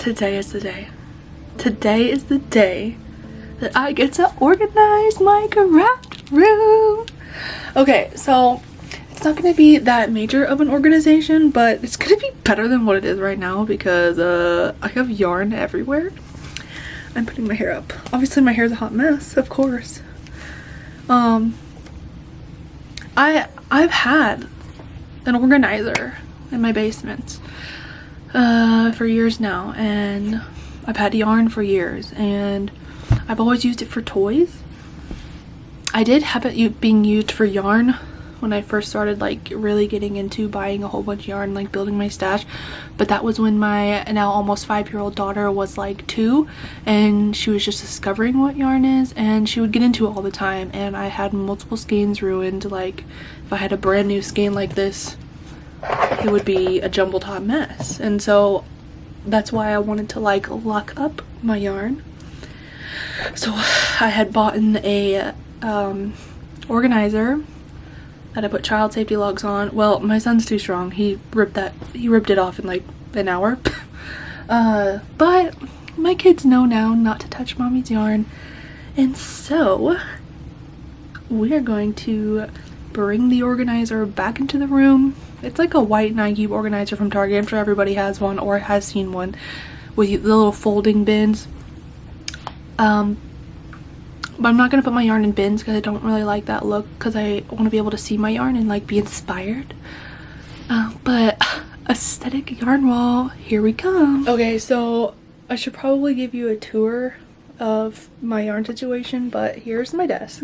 Today is the day. Today is the day that I get to organize my garage room. Okay, so it's not going to be that major of an organization, but it's going to be better than what it is right now because I have yarn everywhere. I'm putting my hair up. Obviously my hair is a hot mess, of course. I've had an organizer in my basement for years now, and I've had yarn for years, and I've always used it for toys. I did have it being used for yarn when I first started like really getting into buying a whole bunch of yarn, like building my stash, but that was when my now almost 5-year-old daughter was like 2 and she was just discovering what yarn is, and she would get into it all the time, and I had multiple skeins ruined. Like if I had a brand new skein like this, it would be a jumbled hot mess, and so that's why I wanted to like lock up my yarn. So I had bought a organizer that I put child safety locks on. Well, my son's too strong. He ripped it off in like an hour. But my kids know now not to touch mommy's yarn, and so we are going to bring the organizer back into the room. It's like a white 9-cube organizer from Target. I'm sure everybody has one or has seen one with the little folding bins. But I'm not going to put my yarn in bins because I don't really like that look, because I want to be able to see my yarn and like be inspired. But aesthetic yarn wall, here we come. Okay, so I should probably give you a tour of my yarn situation, but here's my desk.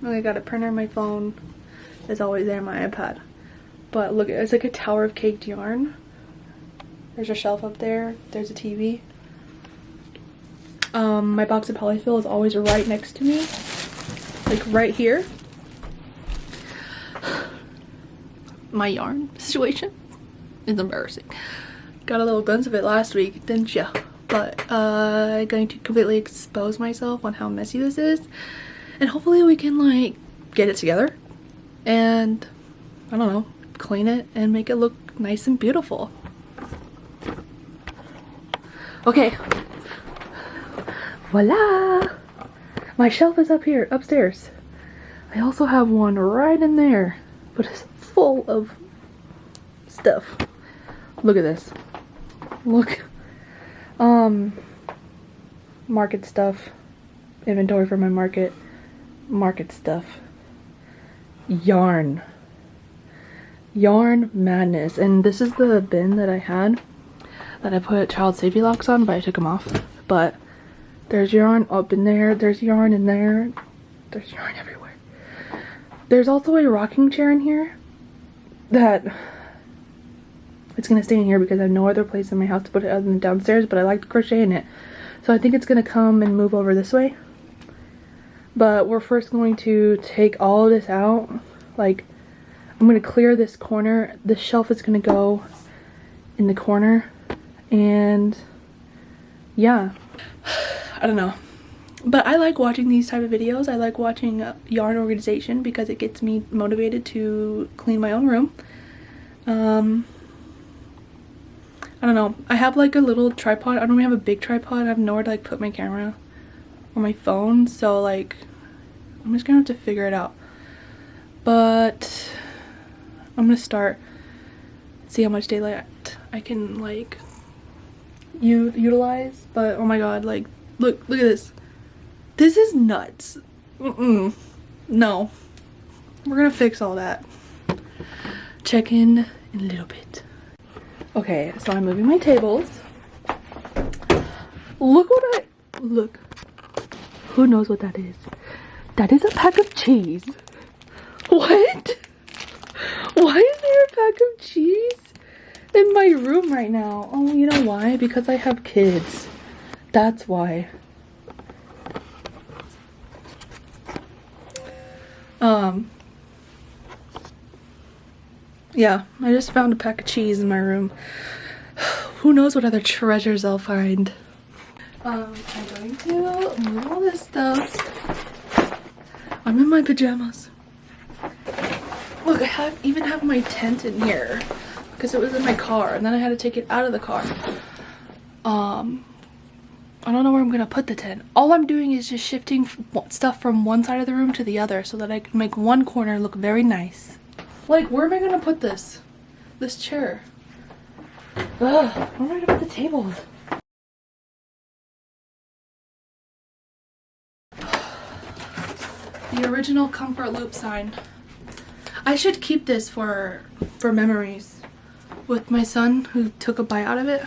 I got a printer, my phone is always there, my iPad. But look, it's like a tower of caked yarn. There's a shelf up there, there's a TV. My box of polyfill is always right next to me, like right here. My yarn situation is embarrassing. Got a little glimpse of it last week, didn't ya? But I'm going to completely expose myself on how messy this is, and hopefully we can like get it together and, I don't know, clean it and make it look nice and beautiful. Okay. Voila! My shelf is up here, upstairs. I also have one right in there, but it's full of stuff. Look at this. Look. Market stuff. Inventory for my market. Market stuff. Yarn. Yarn madness. And this is the bin that I had that I put child safety locks on, but I took them off. But there's yarn up in there, there's yarn in there, there's yarn everywhere. There's also a rocking chair in here that it's gonna stay in here because I have no other place in my house to put it other than downstairs, but I like to crochet in it. So I think it's gonna come and move over this way. But we're first going to take all of this out. Like, I'm gonna clear this corner. This shelf is gonna go in the corner, and yeah. I don't know, but I like watching these type of videos. I like watching yarn organization because it gets me motivated to clean my own room. I don't know, I have like a little tripod. I don't really have a big tripod. I have nowhere to like put my camera or my phone, so like I'm just gonna have to figure it out. But I'm gonna start, see how much daylight I can like utilize. But oh my god, like look at this. This is nuts. No, we're gonna fix all that. Check in a little bit. Okay, so I'm moving my tables. Look, who knows what that is? That is a pack of cheese. What? Why is there a pack of cheese in my room right now? Oh, you know why? Because I have kids. That's why. Yeah, I just found a pack of cheese in my room. Who knows what other treasures I'll find. I'm going to move all this stuff. I'm in my pajamas. Look, I even have my tent in here. because it was in my car, and then I had to take it out of the car. I don't know where I'm gonna put the tent. All I'm doing is just shifting stuff from one side of the room to the other so that I can make one corner look very nice. Like, where am I gonna put this chair? Ugh, where am I gonna put the tables? The original Comfort Loop sign. I should keep this for memories with my son who took a bite out of it.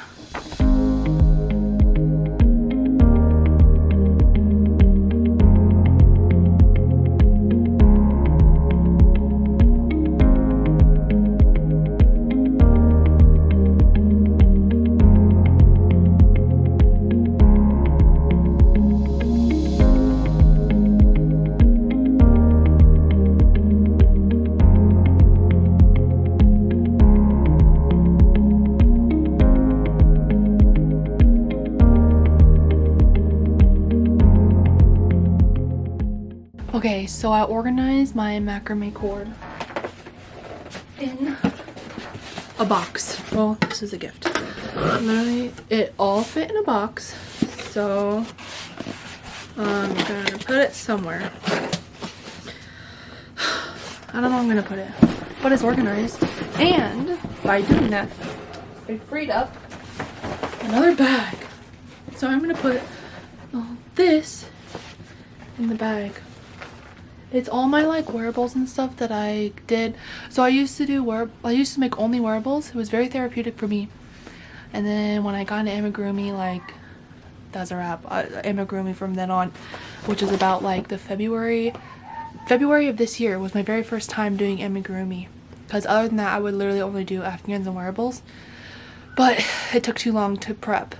Okay, so I organized my macrame cord in a box. Well, this is a gift. Literally, it all fit in a box. So I'm gonna put it somewhere. I don't know where I'm gonna put it, but it's organized. And by doing that, I freed up another bag. So I'm gonna put this in the bag. It's all my like wearables and stuff that I did. So I used to make only wearables. It was very therapeutic for me. And then when I got into Amigurumi, like, that's a wrap. Amigurumi from then on, which is about like the February of this year was my very first time doing Amigurumi. Because other than that, I would literally only do Afghans and wearables. But it took too long to prep.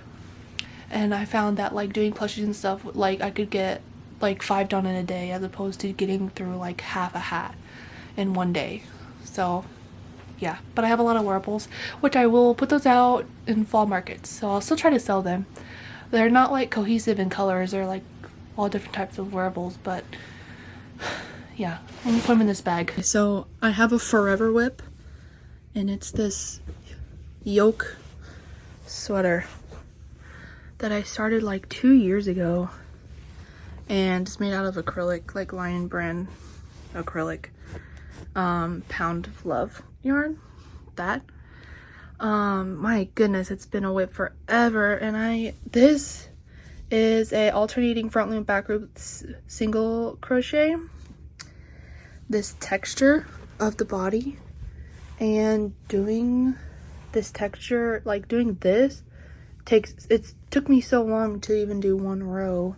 And I found that like doing plushies and stuff, like I could get like 5 done in a day as opposed to getting through like half a hat in one day. So yeah, but I have a lot of wearables, which I will put those out in fall markets, so I'll still try to sell them. They're not like cohesive in colors, they're like all different types of wearables, but yeah, I'm gonna put them in this bag. So I have a Forever whip, and it's this yoke sweater that I started like 2 years ago. And it's made out of acrylic, like Lion Brand acrylic, Pound of Love yarn. That my goodness, it's been a whip forever. And this is a alternating front loop back loop single crochet. This texture of the body, and doing this texture, like doing this took me so long to even do one row.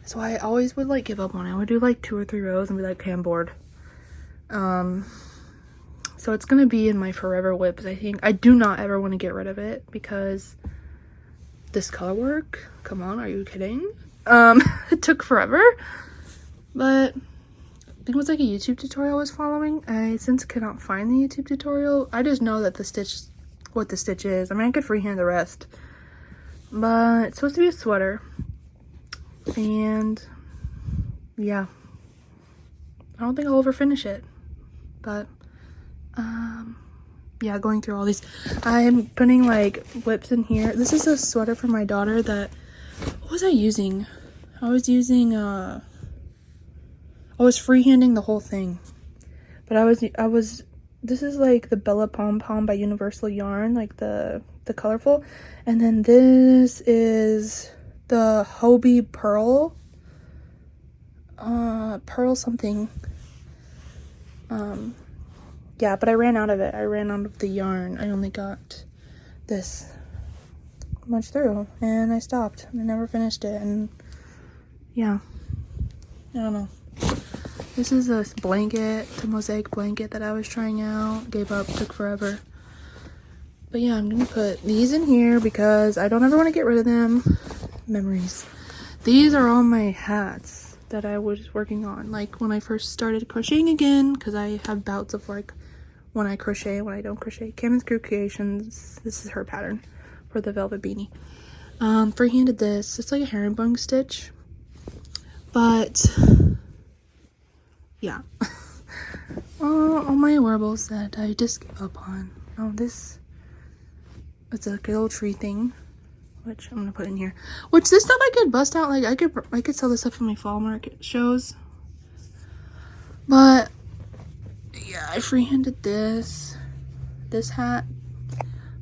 So I always would like give up on it. I would do like 2 or 3 rows and be like, okay, I'm bored. So it's gonna be in my forever whips. I think I do not ever want to get rid of it because this color work, come on, are you kidding? It took forever, but I think it was like a YouTube tutorial I was following. I since cannot find the YouTube tutorial. I just know that what the stitch is. I mean, I could freehand the rest, but it's supposed to be a sweater. And yeah, I don't think I'll ever finish it, but yeah, going through all these, I'm putting like whips in here. This is a sweater for my daughter that, what was I using? I was using I was freehanding the whole thing, but this is like the Bella Pom Pom by Universal Yarn, like the colorful, and then this is the Hobie Pearl something. Yeah, but I ran out of it. I ran out of the yarn. I only got this much through, and I stopped. I never finished it, and yeah, I don't know. This is a blanket, a mosaic blanket that I was trying out. Gave up, took forever. But yeah, I'm gonna put these in here because I don't ever want to get rid of them. Memories. These are all my hats that I was working on, like when I first started crocheting again, because I have bouts of like when I crochet, when I don't crochet. Cameron's Crew Creations, this is her pattern for the velvet beanie. Freehanded this. It's like a herringbone stitch, but yeah. All my wearables that I just gave up on. Oh, this, it's like a little tree thing, which I'm gonna put in here. Which this stuff I could bust out, like I could sell this stuff in my fall market shows. But yeah, I freehanded this hat,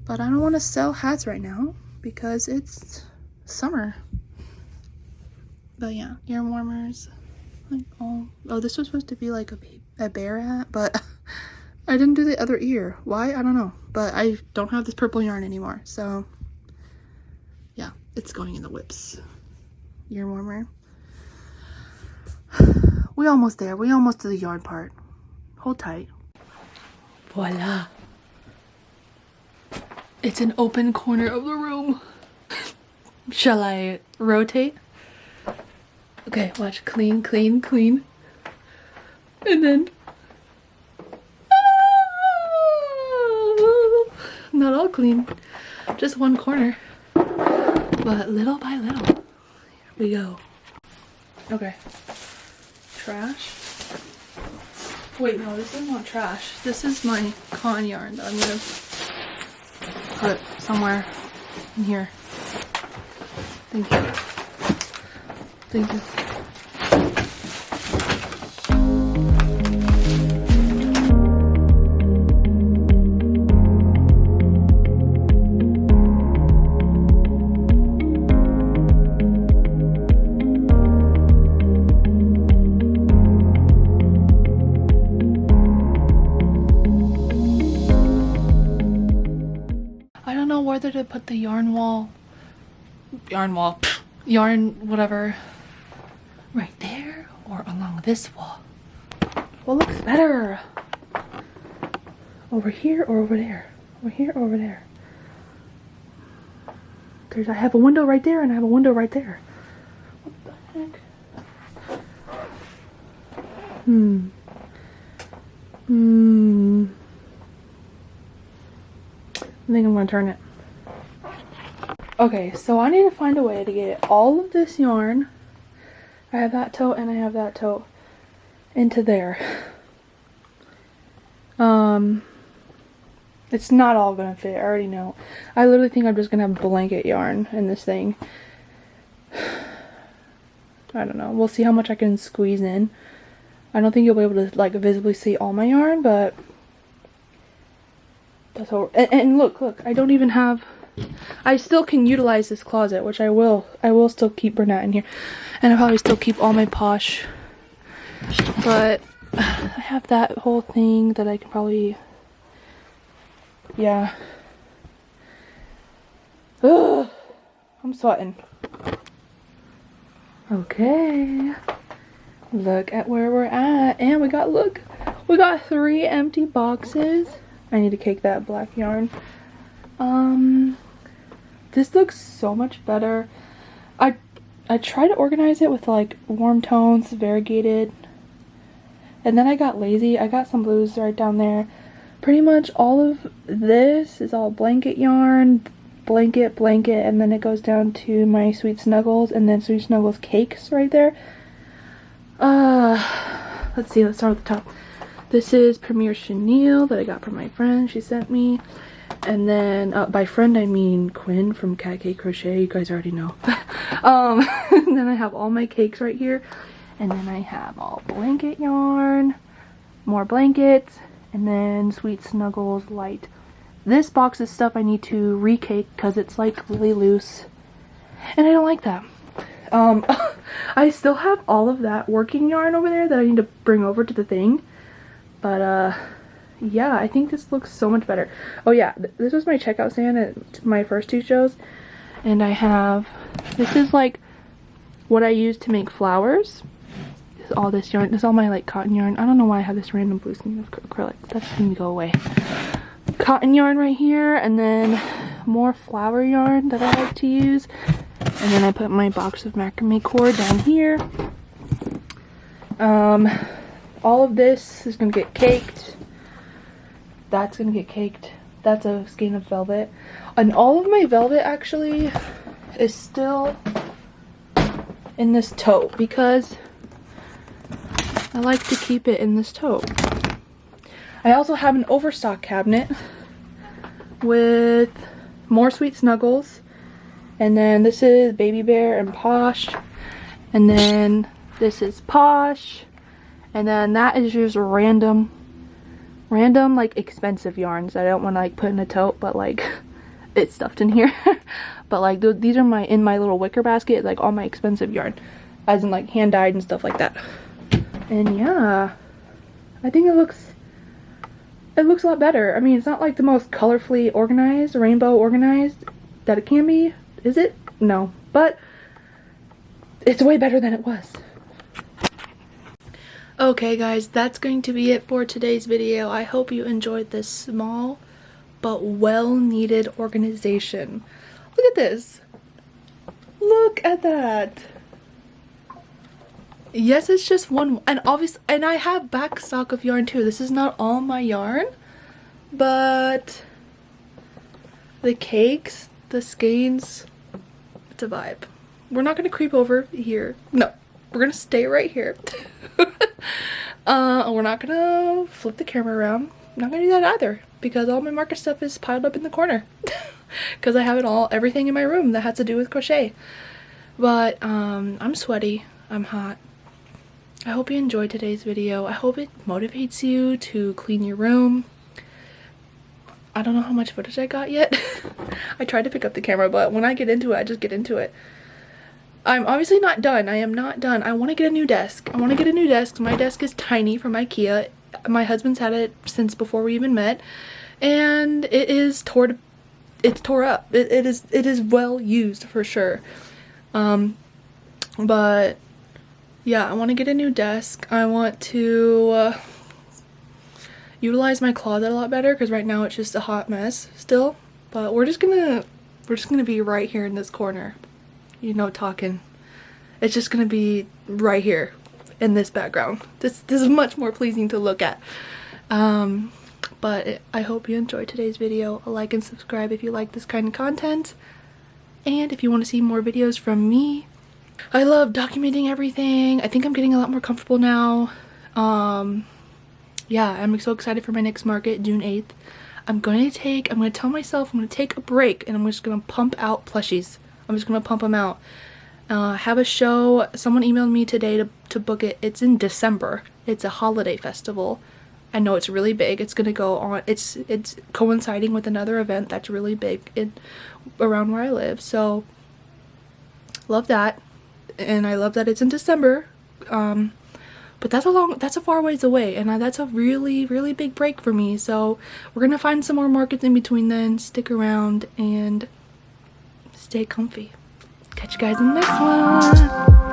but I don't want to sell hats right now because it's summer. But yeah, ear warmers. Like, oh, this was supposed to be like a bear hat, but I didn't do the other ear. Why? I don't know. But I don't have this purple yarn anymore, so yeah, it's going in the whips. Ear warmer. We almost there. We almost to the yarn part. Hold tight. Voila. It's an open corner of the room. Shall I rotate? Okay, watch. Clean, clean, clean. And then... not all clean. Just one corner. But little by little, here we go. Okay. Trash. Wait, no, this is not trash. This is my cotton yarn that I'm gonna put somewhere in here. Thank you. Thank you. Whether to put the yarn whatever right there or along this wall. What looks better? Over here or over there? Over here or over there? I have a window right there and I have a window right there. What the heck? I think I'm gonna turn it. Okay, so I need to find a way to get all of this yarn. I have that tote and I have that tote into there. It's not all gonna fit, I already know. I literally think I'm just gonna have blanket yarn in this thing. I don't know. We'll see how much I can squeeze in. I don't think you'll be able to like visibly see all my yarn, but that's all. And look, I don't even have. I still can utilize this closet, which I will. I will still keep burnout in here, and I'll probably still keep all my posh. But I have that whole thing that I can probably. Yeah. Ugh, I'm sweating. Okay. Look at where we're at, and we got 3 empty boxes. I need to cake that black yarn. This looks so much better. I tried to organize it with like warm tones, variegated, and then I got lazy. I got some blues right down there. Pretty much all of this is all blanket yarn, blanket, and then it goes down to my Sweet Snuggles, and then Sweet Snuggles cakes right there. Let's see, let's start at the top. This is Premier Chenille that I got from my friend. She sent me. And then, by friend I mean Quinn from Cat Cake Crochet. You guys already know. And then I have all my cakes right here. And then I have all blanket yarn. More blankets. And then Sweet Snuggles Light. This box is stuff I need to recake because it's like really loose. And I don't like that. I still have all of that working yarn over there that I need to bring over to the thing. But, yeah, I think this looks so much better. Oh yeah, this was my checkout stand at my first 2 shows. And I have, this is like what I use to make flowers. This is all this yarn. This is all my like cotton yarn. I don't know why I have this random blue skein of acrylic. That's going to go away. Cotton yarn right here, and then more flower yarn that I like to use. And then I put my box of macrame cord down here. All of this is going to get caked. That's going to get caked. That's a skein of velvet. And all of my velvet actually is still in this tote because I like to keep it in this tote. I also have an overstock cabinet with more Sweet Snuggles. And then this is Baby Bear and Posh. And then this is Posh. And then that is just random like expensive yarns that I don't want to like put in a tote, but like it's stuffed in here. But like these are in my little wicker basket, like all my expensive yarn, as in like hand dyed and stuff like that. And yeah, I think it looks a lot better. I mean, it's not like the most colorfully organized, rainbow organized that it can be, is it? No, but it's way better than it was. Okay guys, that's going to be it for today's video. I hope you enjoyed this small but well needed organization. Look at this. Look at that. Yes, it's just one, and obviously, and I have back stock of yarn too. This is not all my yarn, but the cakes, the skeins, it's a vibe. We're not gonna creep over here. No, we're gonna stay right here. We're not gonna flip the camera around. I'm not gonna do that either, because all my market stuff is piled up in the corner. Because I have everything in my room that has to do with crochet. But I'm sweaty, I'm hot. I hope you enjoyed today's video. I hope it motivates you to clean your room. I don't know how much footage I got yet. I tried to pick up the camera, but when I get into it, I just get into it. I'm obviously not done. I am not done. I want to get a new desk. I want to get a new desk. My desk is tiny from IKEA. My husband's had it since before we even met, and it is tore up. It is well used for sure. But yeah, I want to get a new desk. I want to utilize my closet a lot better, because right now it's just a hot mess still. But we're just gonna be right here in this corner, you know, talking. It's just gonna be right here in this background. This is much more pleasing to look at. But I hope you enjoyed today's video. Like and subscribe if you like this kind of content, and if you want to see more videos from me. I love documenting everything. I think I'm getting a lot more comfortable now. Yeah, I'm so excited for my next market, June 8th. I'm gonna tell myself I'm gonna take a break, and I'm just gonna pump out plushies. I'm just gonna pump them out. Have a show. Someone emailed me today to book it. It's in December. It's a holiday festival. I know it's really big. It's gonna go on. It's coinciding with another event that's really big around where I live. So love that, and I love that it's in December. But that's a far ways away, and that's a really big break for me. So we're gonna find some more markets in between then. Stick around and stay comfy. Catch you guys in the next one.